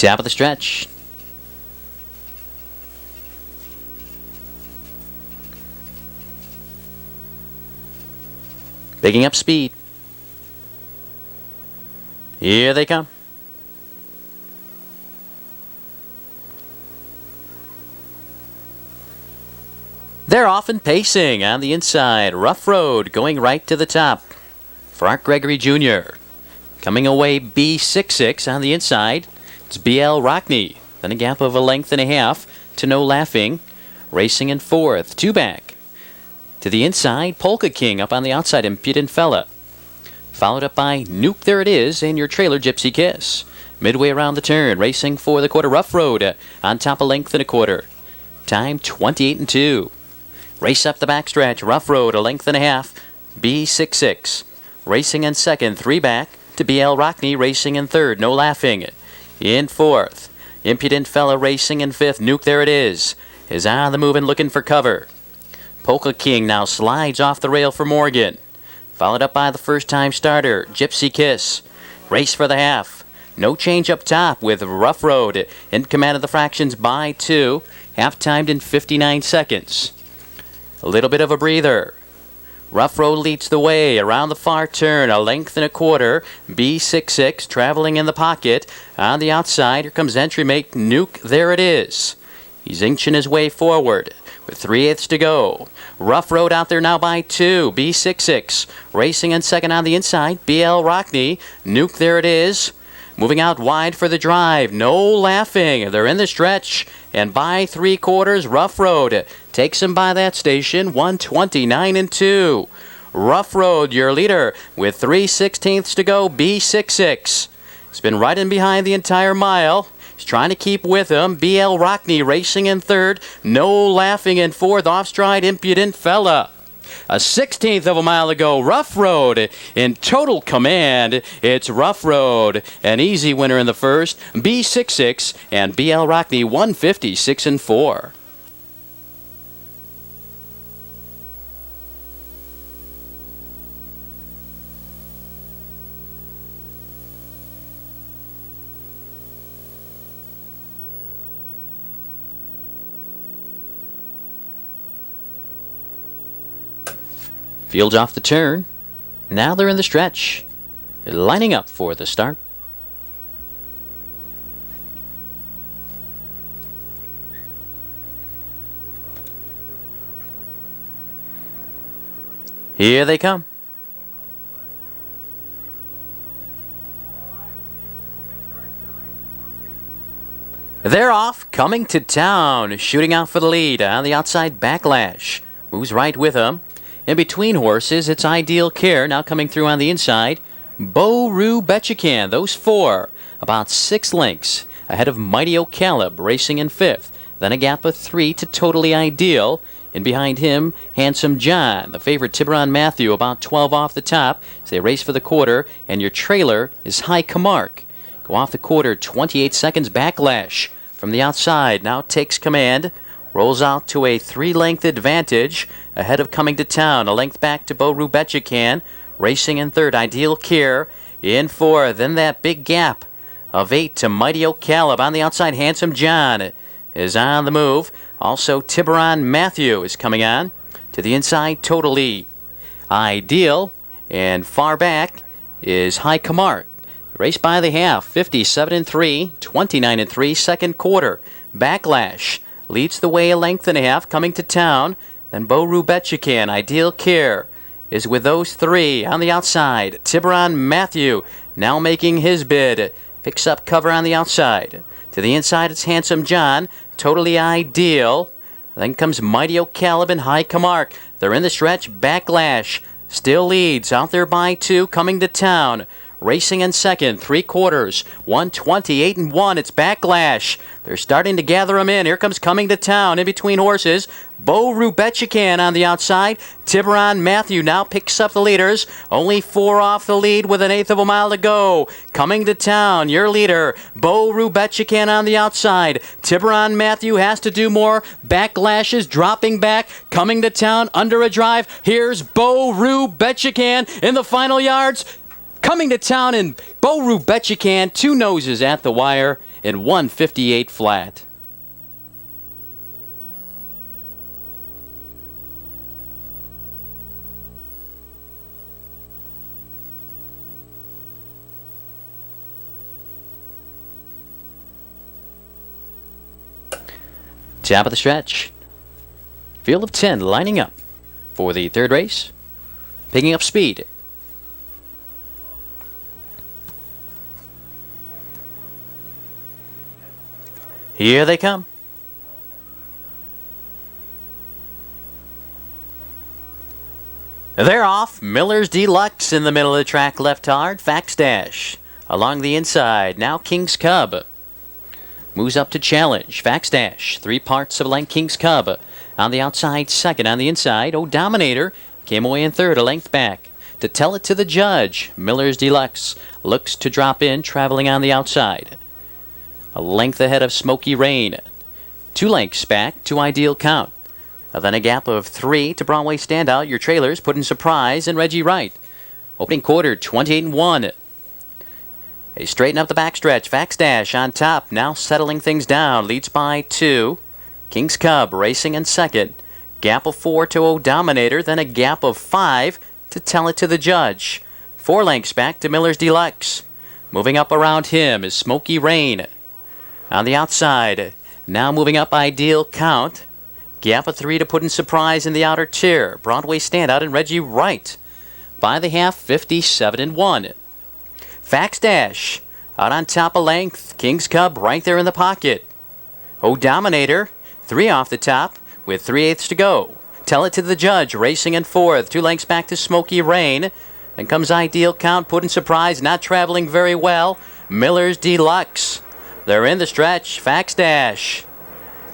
Top of the stretch. Picking up speed. Here they come. They're off and pacing on the inside. Rough Road going right to the top for Art Gregory Jr. Coming away B66 on the inside. It's BL Rockney. Then a gap of a length and a half to No Laughing. Racing in fourth. Two back. To the inside, Polka King up on the outside. Impudent Fella. Followed up by Nuke, there it is, and your trailer Gypsy Kiss. Midway around the turn, racing for the quarter. Rough Road on top a length and a quarter. Time 28-2. Race up the backstretch. Rough Road a length and a half. B66. Racing in second. Three back to BL Rockney. Racing in third. No Laughing. In fourth. Impudent Fella racing in fifth. Nuke, there it is on the move and looking for cover. Polka King now slides off the rail for Morgan. Followed up by the first-time starter, Gypsy Kiss. Race for the half. No change up top with Rough Road in command of the fractions by 2. Half-timed in 59 seconds. A little bit of a breather. Rough Road leads the way around the far turn, a length and a quarter. B66 traveling in the pocket. On the outside, here comes entry mate Nuke. There it is. He's inching his way forward with 3/8 to go. Rough Road out there now by 2. B66 racing in second on the inside. BL Rockney. Nuke, there it is. Moving out wide for the drive. No Laughing. They're in the stretch. And by 3/4, Rough Road takes him by that station. 129-2. Rough Road, your leader, with 3/16 to go. B66. He's been right in behind the entire mile. He's trying to keep with him. BL Rockney racing in third. No Laughing in fourth. Off stride, Impudent Fella. A 16th of a mile ago. Rough Road in total command. It's Rough Road, an easy winner in the first. B66 and BL Rockney 156-4. Fields off the turn. Now they're in the stretch. Lining up for the start. Here they come. They're off, coming to town, shooting out for the lead. On the outside, Backlash moves right with them. In between horses, it's Ideal Care now coming through on the inside. Bo Roo Betchacan, those four, about 6 lengths ahead of Mighty O'Callib racing in fifth. Then a gap of 3 to Totally Ideal. And behind him, Handsome John, the favorite Tiburon Matthew, about 12 off the top as they race for the quarter. And your trailer is High Camargue. Go off the quarter, 28 seconds. Backlash from the outside now takes command. Rolls out to a 3-length advantage ahead of Coming to Town. A length back to Bo Roo Betchacan. Racing in third, Ideal Care in fourth. Then that big gap of 8 to Mighty O'Callib. On the outside, Handsome John is on the move. Also, Tiburon Matthew is coming on. To the inside, Totally Ideal. And far back is High Camargue. Race by the half, 57-3, 29-3, second quarter. Backlash leads the way a length and a half, Coming to Town. Then Bo Roo Betchacan, Ideal Care is with those 3 on the outside. Tiburon Matthew now making his bid. Picks up cover on the outside. To the inside, it's Handsome John, Totally Ideal. Then comes Mighty O'Callib and High Camargue. They're in the stretch. Backlash still leads out there by 2, Coming to Town. Racing in second, 3/4, 128-1. It's Backlash. They're starting to gather them in. Here comes Coming to Town in between horses. Bo Roo Betchacan on the outside. Tiburon Matthew now picks up the leaders. Only 4 off the lead with 1/8 of a mile to go. Coming to Town, your leader. Bo Roo Betchacan on the outside. Tiburon Matthew has to do more. Backlash is dropping back. Coming to Town under a drive. Here's Bo Roo Betchacan in the final yards. Coming to Town and Bo Roo Betchacan, 2 noses at the wire. at 158 flat. Top of the stretch. Field of 10 lining up for the third race. Picking up speed. Here they come. They're off. Miller's Deluxe in the middle of the track, left hard. Fax Dash along the inside. Now King's Cub moves up to challenge. Fax Dash, 3 parts of a length. King's Cub on the outside, second. On the inside, Dominator came away in third, a length back. To tell it to the judge, Miller's Deluxe looks to drop in, traveling on the outside. A length ahead of Smoky Rain. 2 lengths back to Ideal Count. Then a gap of 3 to Broadway Standout. Your trailers put in Surprise and Reggie Wright. Opening quarter, 28-1. They straighten up the backstretch. Fax Dash on top, now settling things down. Leads by 2. King's Cub racing in second. Gap of 4 to Dominator, then a gap of 5 to tell it to the judge. 4 lengths back to Miller's Deluxe. Moving up around him is Smoky Rain. On the outside, now moving up Ideal Count. Gap of 3 to put in Surprise in the outer tier. Broadway Standout and Reggie Wright. By the half, 57-1. Fax Dash out on top of length. King's Cub right there in the pocket. Dominator, 3 off the top with 3/8 to go. Tell it to the judge, racing in fourth. 2 lengths back to Smoky Rain. Then comes Ideal Count, put in Surprise, not traveling very well. Miller's Deluxe. They're in the stretch. Fax Dash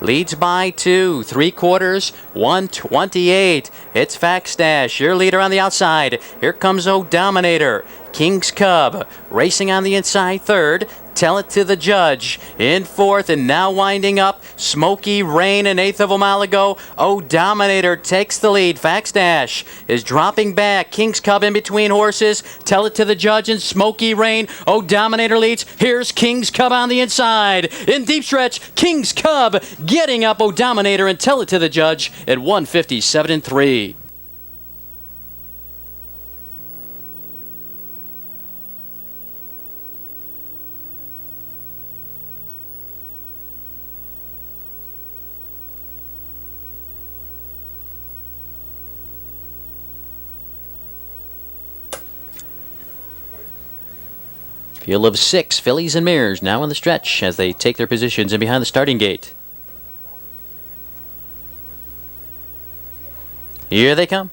leads by 2, 3/4, 128. It's Fax Dash, your leader on the outside. Here comes Dominator. King's Cub racing on the inside, third. Tell it to the judge in fourth, and now winding up Smoky Rain, an eighth of a mile ago. Dominator takes the lead. Fax Dash is dropping back. King's Cub in between horses. Tell it to the judge and Smoky Rain. Dominator leads. Here's King's Cub on the inside. In deep stretch, King's Cub getting up Dominator, and tell it to the judge at 157-3. Field of 6, fillies and mares now in the stretch as they take their positions in behind the starting gate. Here they come.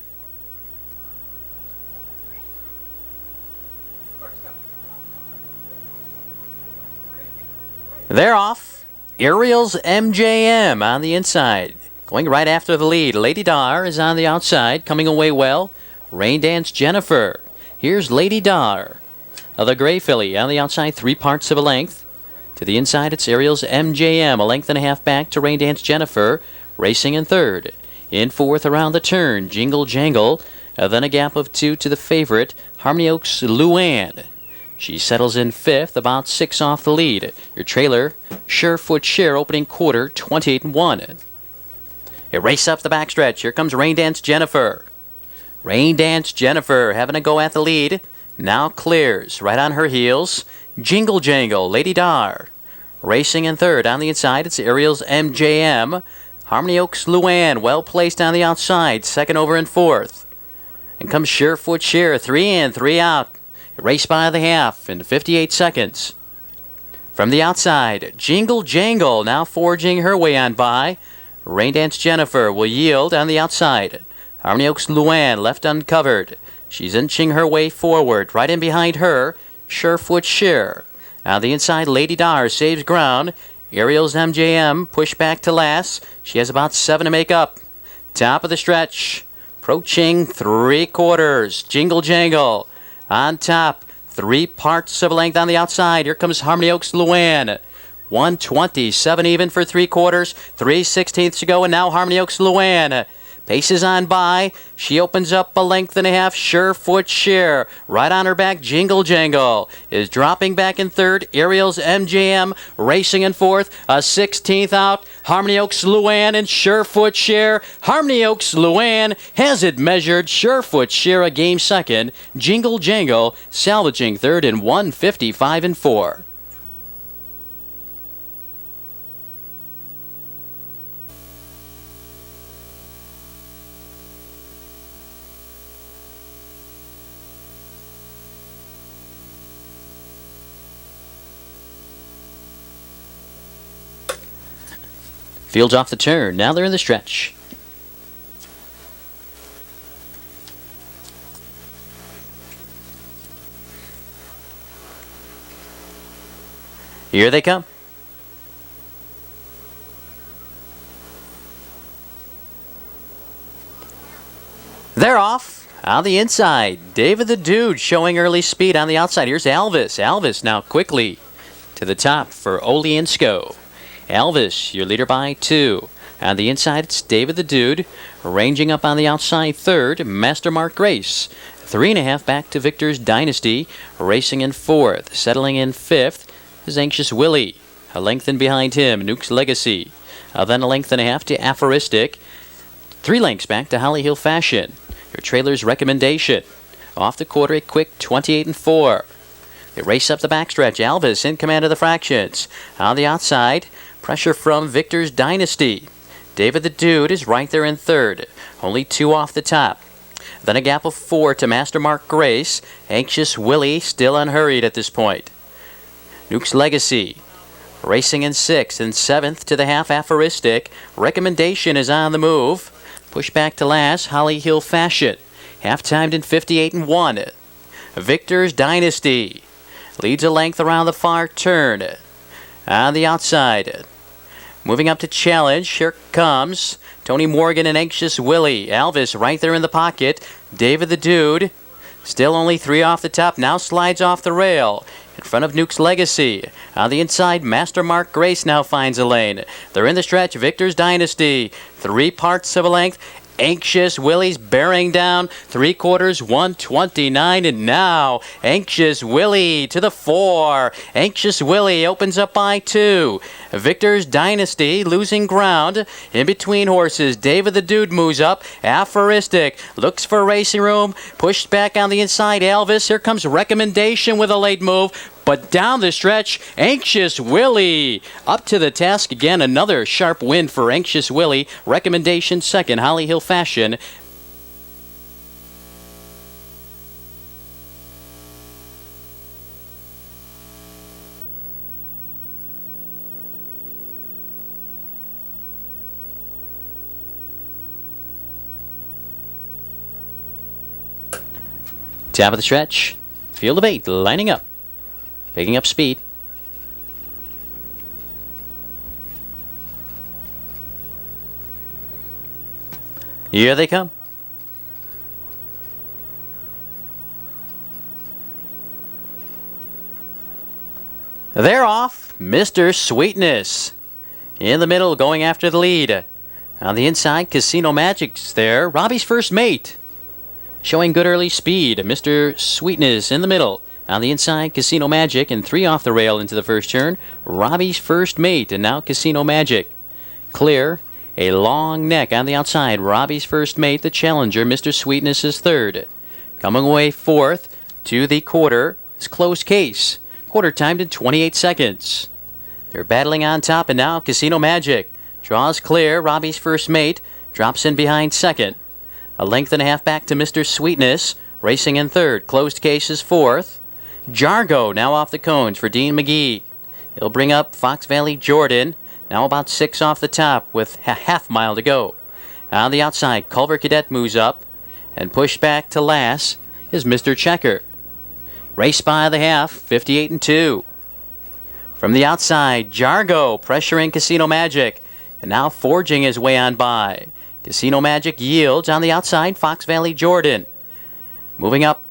They're off. Ariel's MJM on the inside. Going right after the lead. Lady Dar is on the outside, coming away well. Rain Dance Jennifer. Here's Lady Dar. The gray filly on the outside, 3 parts of a length. To the inside, it's Ariel's MJM, a length and a half back to Rain Dance Jennifer, racing in third. In fourth around the turn, Jingle Jangle, then a gap of 2 to the favorite, Harmony Oaks Luann. She settles in fifth, about 6 off the lead. Your trailer, Surefoot Share, opening quarter, 28-1. A race up the backstretch. Here comes Rain Dance Jennifer. Rain Dance Jennifer having a go at the lead. Now clears. Right on her heels, Jingle Jangle, Lady Dar. Racing in third. On the inside, it's Ariel's MJM. Harmony Oaks Luann, well placed on the outside. Second over in fourth. And comes Surefoot Share, 3 in, 3 out. Race by the half in 58 seconds. From the outside, Jingle Jangle now forging her way on by. Rain Dance Jennifer will yield on the outside. Harmony Oaks Luann left uncovered. She's inching her way forward. Right in behind her, Surefoot Share. On the inside, Lady Dar saves ground. Ariel's MJM pushed back to last. She has about 7 to make up. Top of the stretch. Approaching 3/4. Jingle Jangle on top. 3 parts of a length on the outside. Here comes Harmony Oaks Luann. 127 even for 3/4. 3/16 to go, and now Harmony Oaks Luann Paces on by. She opens up a length and a half. Surefoot Share. Right on her back. Jingle Jangle is dropping back in third. Ariel's MJM racing in fourth. A 16th out. Harmony Oaks Luann and Surefoot Share. Harmony Oaks Luann has it measured. Surefoot Share a game second. Jingle Jangle salvaging third in 1:55 and 4. Fields off the turn. Now they're in the stretch. Here they come. They're off. On the inside, David the Dude showing early speed on the outside. Here's Alvis. Alvis now quickly to the top for Oli and Sco. Elvis, your leader by 2. On the inside, it's David the Dude. Ranging up on the outside, third, Master Mark Grace. 3.5 back to Victor's Dynasty. Racing in fourth. Settling in fifth is Anxious Willie. A length in behind him, Nuke's Legacy. Then a length and a half to Aphoristic. 3 lengths back to Holly Hill Fashion. Your trailer's Recommendation. Off the quarter, a quick 28 and 4. They race up the backstretch. Alvis in command of the fractions. On the outside, pressure from Victor's Dynasty. David the Dude is right there in third. Only 2 off the top. Then a gap of 4 to Master Mark Grace. Anxious Willie still unhurried at this point. Nuke's Legacy racing in 6th and 7th to the half Aphoristic. Recommendation is on the move. Push back to last, Holly Hill Fashion. Half-timed in 58 and 1. Victor's Dynasty leads a length around the far turn. On the outside, moving up to challenge, here comes Tony Morgan and Anxious Willie. Alvis right there in the pocket. David the Dude, still only 3 off the top, now slides off the rail. In front of Nuke's Legacy. On the inside, Master Mark Grace now finds a lane. They're in the stretch, Victor's Dynasty. 3 parts of a length. Anxious Willie's bearing down 3/4, 129, and now Anxious Willie to the 4. Anxious Willie opens up by 2. Victor's Dynasty losing ground in between horses. David the Dude moves up. Aphoristic looks for racing room. Pushed back on the inside. Elvis. Here comes Recommendation with a late move. But down the stretch, Anxious Willie up to the task again. Another sharp win for Anxious Willie. Recommendation second, Holly Hill Fashion. Top of the stretch, field of 8 lining up. Picking up speed. Here they come. They're off. Mr. Sweetness in the middle going after the lead. On the inside, Casino Magic's there. Robbie's First Mate showing good early speed. Mr. Sweetness in the middle. On the inside, Casino Magic, and 3 off the rail into the first turn. Robbie's First Mate, and now Casino Magic. Clear, a long neck on the outside. Robbie's First Mate, the challenger. Mr. Sweetness is third. Coming away fourth to the quarter is Closed Case. Quarter timed in 28 seconds. They're battling on top, and now Casino Magic draws clear. Robbie's First Mate drops in behind second. A length and a half back to Mr. Sweetness, racing in third. Closed Case is fourth. Jargo now off the cones for Dean McGee. He'll bring up Fox Valley Jordan, now about 6 off the top with a half mile to go. On the outside, Culver Cadet moves up, and pushed back to last is Mr. Checker. Race by the half, 58 and 2. From the outside, Jargo pressuring Casino Magic, and now forging his way on by. Casino Magic yields on the outside, Fox Valley Jordan. Moving up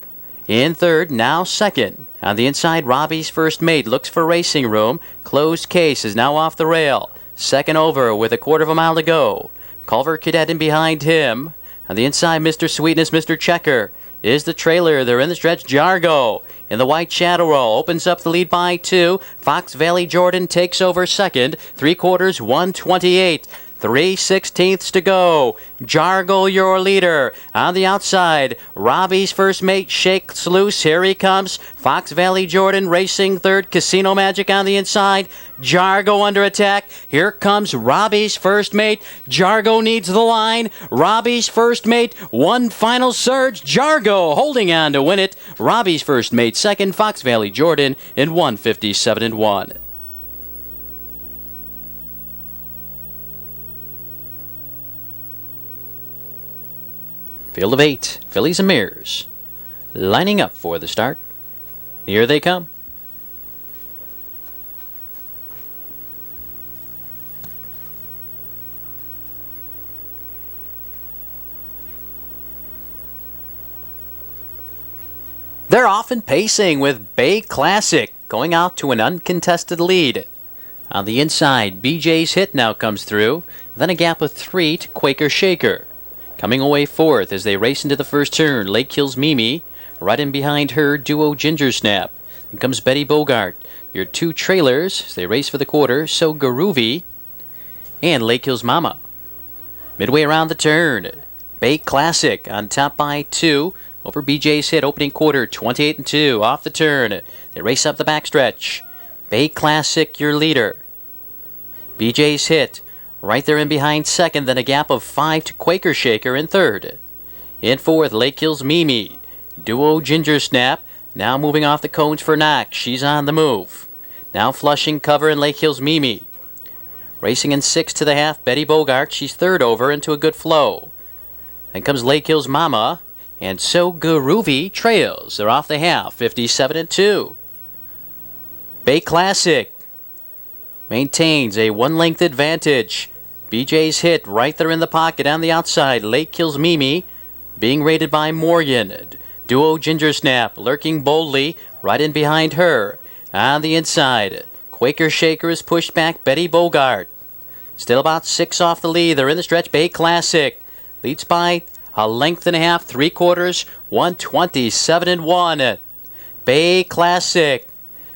in third, now second. On the inside, Robbie's First Mate looks for racing room. Closed Case is now off the rail. Second over with a 1/4 mile to go. Culver Cadet in behind him. On the inside, Mr. Sweetness, Mr. Checker is the trailer. They're in the stretch. Jargo in the white shadow roll opens up the lead by 2. Fox Valley Jordan takes over second. 3/4, 1:28. 3/16 to go. Jargo, your leader. On the outside, Robbie's first mate shakes loose. Here he comes. Fox Valley Jordan racing third. Casino Magic on the inside. Jargo under attack. Here comes Robbie's first mate. Jargo needs the line. Robbie's first mate. One final surge. Jargo holding on to win it. Robbie's first mate second. Fox Valley Jordan in 1:57.1. Field of 8, fillies and mares, lining up for the start. Here they come. They're often pacing with Bay Classic going out to an uncontested lead. On the inside, BJ's Hit now comes through, then a gap of 3 to Quaker Shaker. Coming away fourth as they race into the first turn, Lake Hills Mimi. Right in behind her, Duo Ginger Snap. Then comes Betty Bogart. Your 2 trailers as they race for the quarter, So Garuvi and Lake Hills Mama. Midway around the turn, Bay Classic on top by 2 over BJ's Hit, opening quarter, 28-2. Off the turn, they race up the backstretch. Bay Classic, your leader. BJ's Hit right there in behind second, then a gap of 5 to Quaker Shaker in third. In fourth, Lake Hills Mimi. Duo Ginger Snap now moving off the cones for Knox. She's on the move. Now flushing cover in Lake Hills Mimi. Racing in 6 to the half, Betty Bogart. She's third over into a good flow. Then comes Lake Hills Mama, and So Garuvi trails. They're off the half, 57-2. Bay Classic maintains a 1-length advantage. BJ's Hit right there in the pocket on the outside. Lake Hills Mimi being rated by Morgan. Duo Ginger Snap lurking boldly right in behind her. On the inside, Quaker Shaker is pushed back. Betty Bogart still about 6 off the lead. They're in the stretch. Bay Classic leads by a length and a half, 3/4, 1:27.1. Bay Classic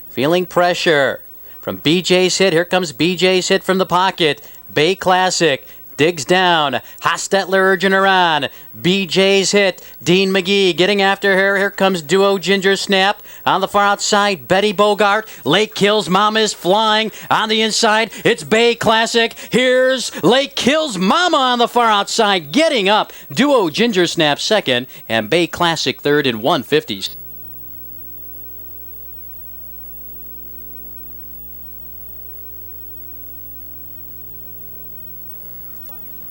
feeling pressure from BJ's Hit. Here comes BJ's Hit from the pocket. Bay Classic digs down. Hostetler urging her on. BJ's Hit. Dean McGee getting after her. Here comes Duo Ginger Snap. On the far outside, Betty Bogart. Lake Hills Mama is flying. On the inside, it's Bay Classic. Here's Lake Hills Mama on the far outside getting up. Duo Ginger Snap second and Bay Classic third in 1:50s.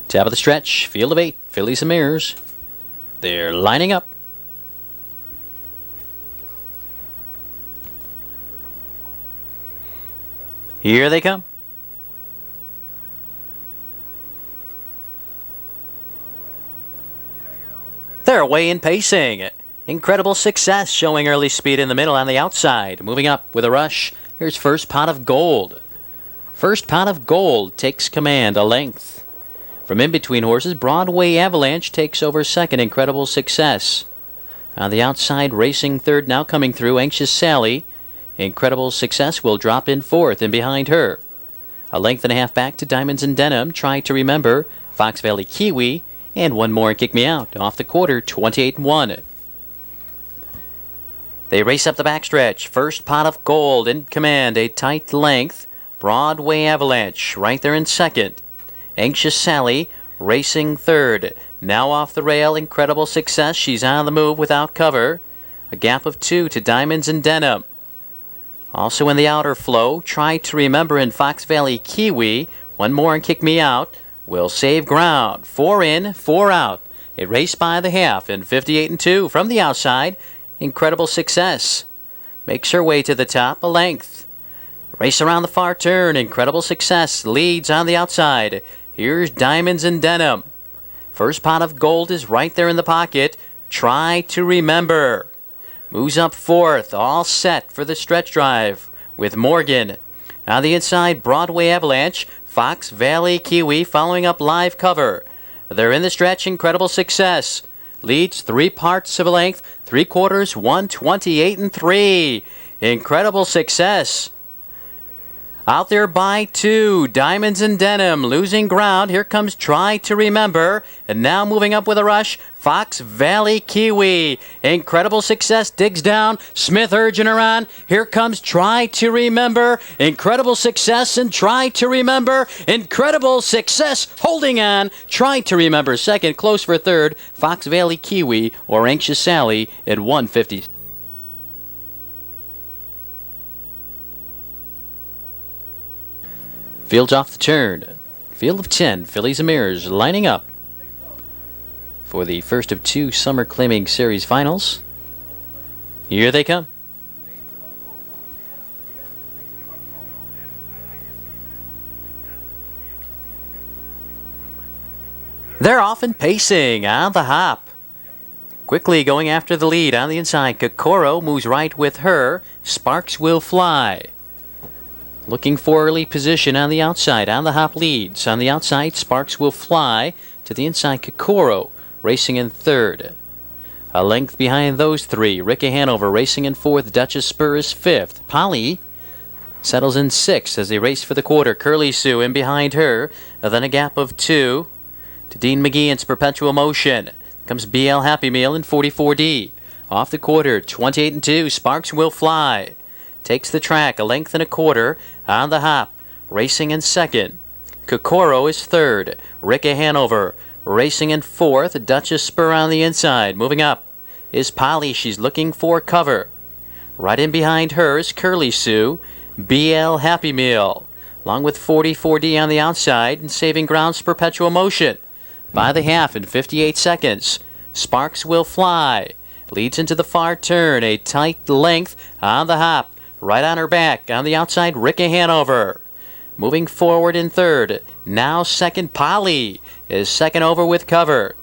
Top of the stretch, field of 8, fillies and mares. They're lining up. Here they come. They're away in pacing. Incredible Success showing early speed in the middle on the outside. Moving up with a rush. Here's First Pot of Gold. First Pot of Gold takes command, a length. From in between horses, Broadway Avalanche takes over second. Incredible Success. On the outside, racing third, now coming through, Anxious Sally. Incredible Success will drop in fourth, and behind her, a length and a half back to Diamonds and Denim. Try to Remember, Fox Valley Kiwi, and one more and Kick Me Out. Off the quarter, 28-1. They race up the backstretch. First Pot of Gold in command, a tight length. Broadway Avalanche right there in second. Anxious Sally racing third. Now off the rail, Incredible Success. She's on the move without cover. A gap of 2 to Diamonds and Denim. Also in the outer flow, Try to Remember in Fox Valley Kiwi. One more and Kick Me Out will save ground. 4 in, 4 out. A race by the half in 58-2. From the outside, Incredible Success makes her way to the top, a length. Race around the far turn, Incredible Success leads on the outside. Here's Diamonds and Denim. First Pot of Gold is right there in the pocket. Try to Remember moves up fourth, all set for the stretch drive with Morgan. On the inside, Broadway Avalanche, Fox Valley Kiwi following up live cover. They're in the stretch. Incredible Success leads 3 parts of a length, 3/4, 128 and 3. Incredible Success out there by 2. Diamonds and Denim losing ground. Here comes Try to Remember. And now moving up with a rush, Fox Valley Kiwi. Incredible Success digs down. Smith urging her on. Here comes Try to Remember. Incredible Success and Try to Remember. Incredible Success holding on. Try to Remember second. Close for third. Fox Valley Kiwi or Anxious Sally at 150. Fields off the turn. Field of 10, fillies and mirrors lining up for the first of 2 Summer Claiming Series finals. Here they come. They're off and pacing on the hop. Quickly going after the lead on the inside. Kokoro moves right with her. Sparks Will Fly. Looking for early position on the outside. On the hop leads. On the outside, Sparks Will Fly. To the inside, Kokoro racing in third. A length behind those 3. Ricky Hanover racing in fourth. Duchess Spur is fifth. Polly settles in sixth as they race for the quarter. Curly Sue in behind her. Then a gap of 2 to Dean McGee. It's Perpetual Motion. Comes BL Happy Meal in 44D. Off the quarter, 28 and 2. Sparks Will Fly. Takes the track, a length and a quarter on the hop, racing in second. Kokoro is third. Ricky Hanover racing in fourth. Duchess Spur on the inside. Moving up is Polly. She's looking for cover. Right in behind her is Curly Sue. BL Happy Meal, along with 44D on the outside, and saving ground's Perpetual Motion. By the half in 58 seconds, Sparks Will Fly leads into the far turn. A tight length on the hop. Right on her back. On the outside, Ricky Hanover. Moving forward in third. Now second, Polly is second over with cover.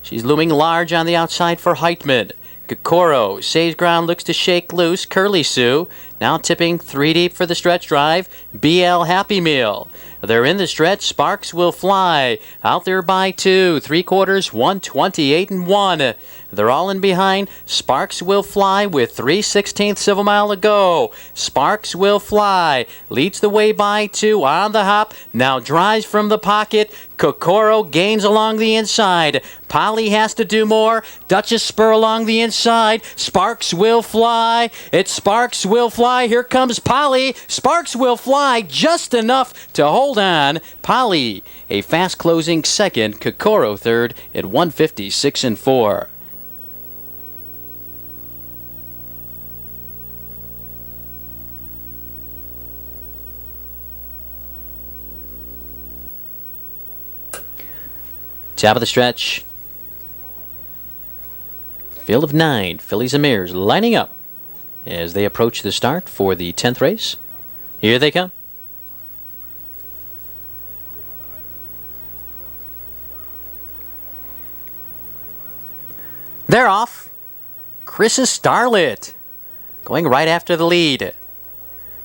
She's looming large on the outside for Heitman. Kokoro saves ground, looks to shake loose. Curly Sue now tipping 3 deep for the stretch drive. BL Happy Meal. They're in the stretch. Sparks Will Fly out there by 2. 3/4, 128 and 1. They're all in behind. Sparks Will Fly with 3/16 of a mile to go. Sparks Will Fly leads the way by 2 on the hop. Now drives from the pocket. Kokoro gains along the inside. Polly has to do more. Duchess Spur along the inside. Sparks Will Fly. It's Sparks Will Fly. Here comes Polly. Sparks Will Fly just enough to hold on. Polly, a fast closing second. Kokoro third at 156 and 4. Top of the stretch. Field of 9, fillies and mirrors lining up as they approach the start for the 10th race. Here they come. They're off. Chris's Starlet going right after the lead.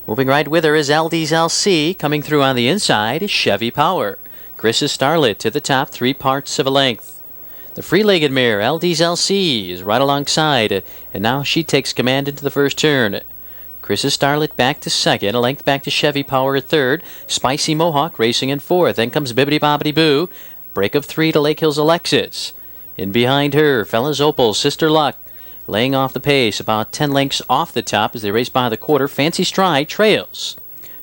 Moving right with her is LD's LC. Coming through on the inside is Chevy Power. Chris's Starlet to the top, 3 parts of a length. The free-legged mare, LD's LC, is right alongside, and now she takes command into the first turn. Chris's Starlet back to second, a length back to Chevy Power at third. Spicy Mohawk racing in fourth. Then comes Bibbidi Bobbidi Boo. Break of 3 to Lake Hills Alexis. In behind her, Fella's Opal, Sister Luck, laying off the pace, about 10 lengths off the top as they race by the quarter. Fancy Stride trails.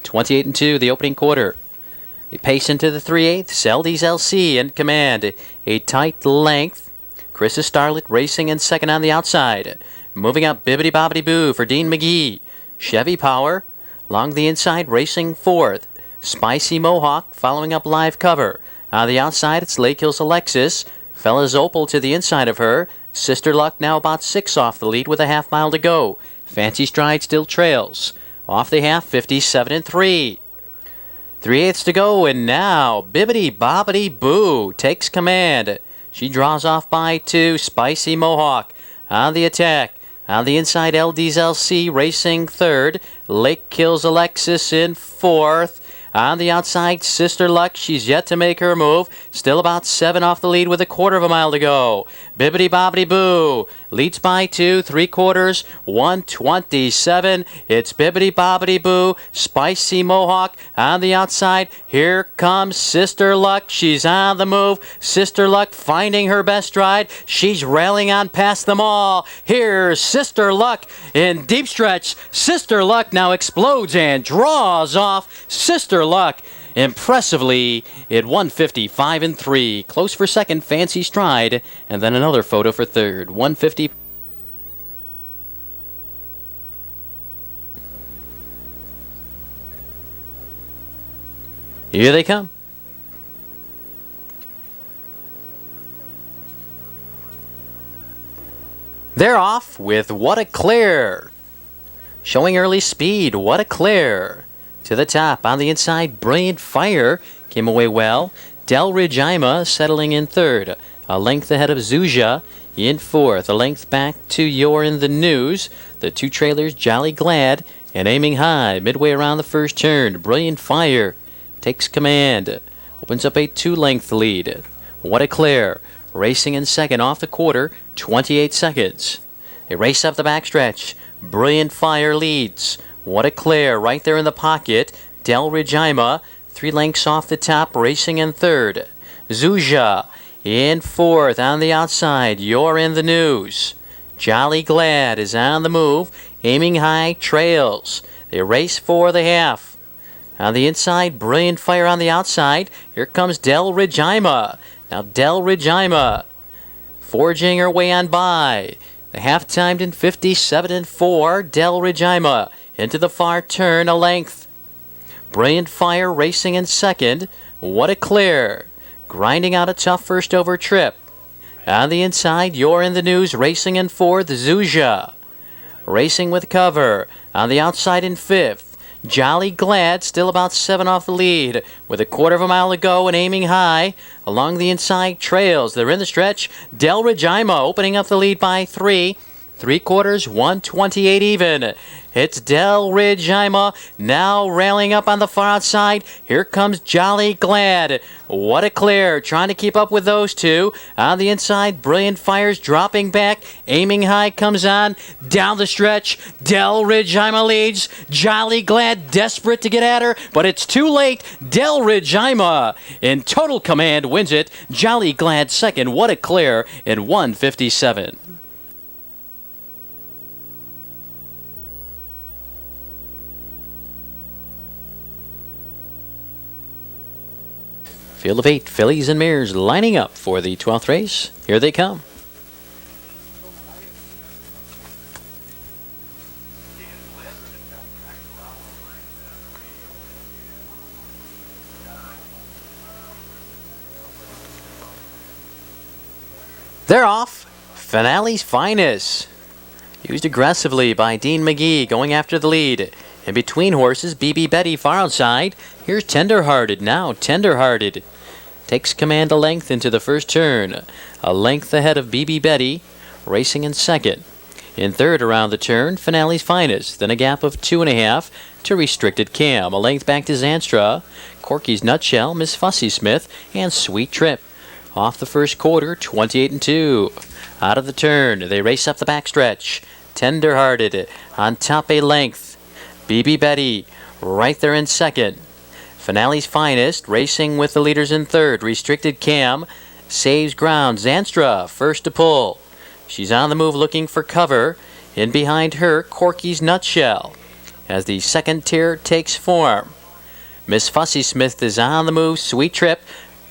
28 and 2, the opening quarter. They pace into the 3/8. LD's LC in command. A tight length. Chris's Starlet racing in second on the outside. Moving up, Bibbidi Bobbidi Boo for Dean McGee. Chevy Power along the inside racing fourth. Spicy Mohawk following up live cover. On the outside, it's Lake Hills Alexis. Fella's Opal to the inside of her. Sister Luck now about 6 off the lead with a half mile to go. Fancy Stride still trails. Off the half, 57 and 3. 3/8 to go, and now Bibbidi Bobbidi Boo takes command. She draws off by 2. Spicy Mohawk on the attack. On the inside, LD's LC racing third. Lake Hills Alexis in fourth. On the outside, Sister Luck, she's yet to make her move. Still about 7 off the lead with a quarter of a mile to go. Bibbidi Bobbidi Boo leads by 2, 3/4, 1:27. It's Bibbidi Bobbidi Boo, Spicy Mohawk on the outside. Here comes Sister Luck. She's on the move. Sister Luck finding her best stride. She's railing on past them all. Here's Sister Luck in deep stretch. Sister Luck now explodes and draws off. Sister Luck impressively at 1:55 and 3. Close for second, Fancy Stride, and then another photo for third. 1:50. Here they come. They're off with What a Clear. Showing early speed, What a Clear. To the top, on the inside, Brilliant Fire came away well. Del Regima settling in third. A length ahead of Zuzia in fourth. A length back to You're in the News. The two trailers, Jolly Glad and Aiming High. Midway around the first turn, Brilliant Fire takes command. Opens up a 2-length lead. What a Clear. Racing in second off the quarter, 28 seconds. They race up the backstretch. Brilliant Fire leads. What a Clear right there in the pocket. Del Regima 3 lengths off the top, racing in third. Zuzia in fourth. On the outside, You're in the News. Jolly Glad is on the move. Aiming High trails. They race for the half. On the inside, Brilliant Fire on the outside. Here comes Del Regima. Now Del Regima forging her way on by. The half timed in 57 and 4. Del Regima into the far turn, a length. Brilliant Fire racing in second. What a Clear. Grinding out a tough first over trip. On the inside, You're in the News racing in fourth. Zuzia racing with cover. On the outside in fifth. Jolly Glad still about 7 off the lead with a quarter of a mile to go and Aiming High along the inside trails. They're in the stretch. Del Regima opening up the lead by 3. 3/4, 1:28 even. It's Del Regima now railing up on the far outside. Here comes Jolly Glad. What a Clear, trying to keep up with those two. On the inside, Brilliant Fire's dropping back. Aiming High comes on. Down the stretch, Del Regima leads. Jolly Glad desperate to get at her, but it's too late. Del Regima in total command wins it. Jolly Glad second. What a Clear in 1:57. Field of 8 fillies and mares lining up for the 12th race. Here they come. They're off. Finale's Finest. Used aggressively by Dean McGee going after the lead. In between horses, BB Betty far outside. Here's Tenderhearted now. Tenderhearted takes command a length into the first turn. A length ahead of BB Betty, racing in second. In third around the turn, Finale's Finest. Then a gap of 2.5 to Restricted Cam. A length back to Zanstra, Corky's Nutshell, Miss Fussy Smith, and Sweet Trip. Off the first quarter, 28 and 2. Out of the turn, they race up the backstretch. Tenderhearted on top a length. BB Betty right there in second. Finale's Finest racing with the leaders in third. Restricted Cam saves ground. Zanstra first to pull. She's on the move looking for cover. In behind her, Corky's Nutshell as the second tier takes form. Miss Fussy Smith is on the move. Sweet Trip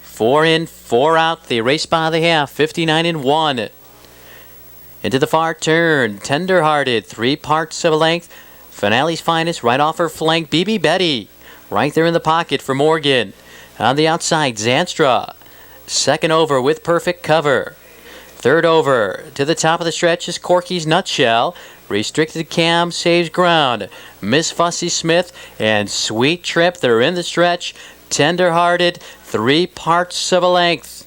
4 in, 4 out. They race by the half. 59 and 1. Into the far turn. Tenderhearted 3 parts of a length. Finale's Finest right off her flank. BB Betty right there in the pocket for Morgan. On the outside, Zanstra. Second over with perfect cover. Third over to the top of the stretch is Corky's Nutshell. Restricted Cam saves ground. Miss Fussy Smith and Sweet Trip, they're in the stretch. Tenderhearted, 3 parts of a length.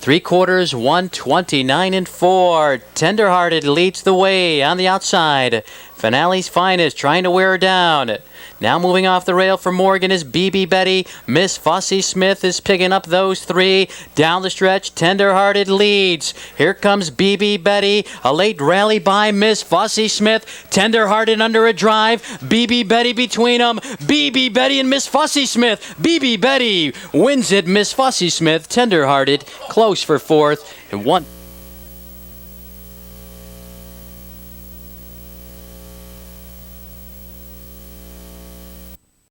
3 quarters, 129 and 4. Tenderhearted leads the way on the outside. Finale's Finest trying to wear her down. Now moving off the rail for Morgan is BB Betty. Miss Fussy Smith is picking up those 3. Down the stretch, Tenderhearted leads. Here comes BB Betty. A late rally by Miss Fussy Smith. Tenderhearted under a drive. BB Betty between them. BB Betty and Miss Fussy Smith. BB Betty wins it. Miss Fussy Smith, Tenderhearted, close for 4th. And 1.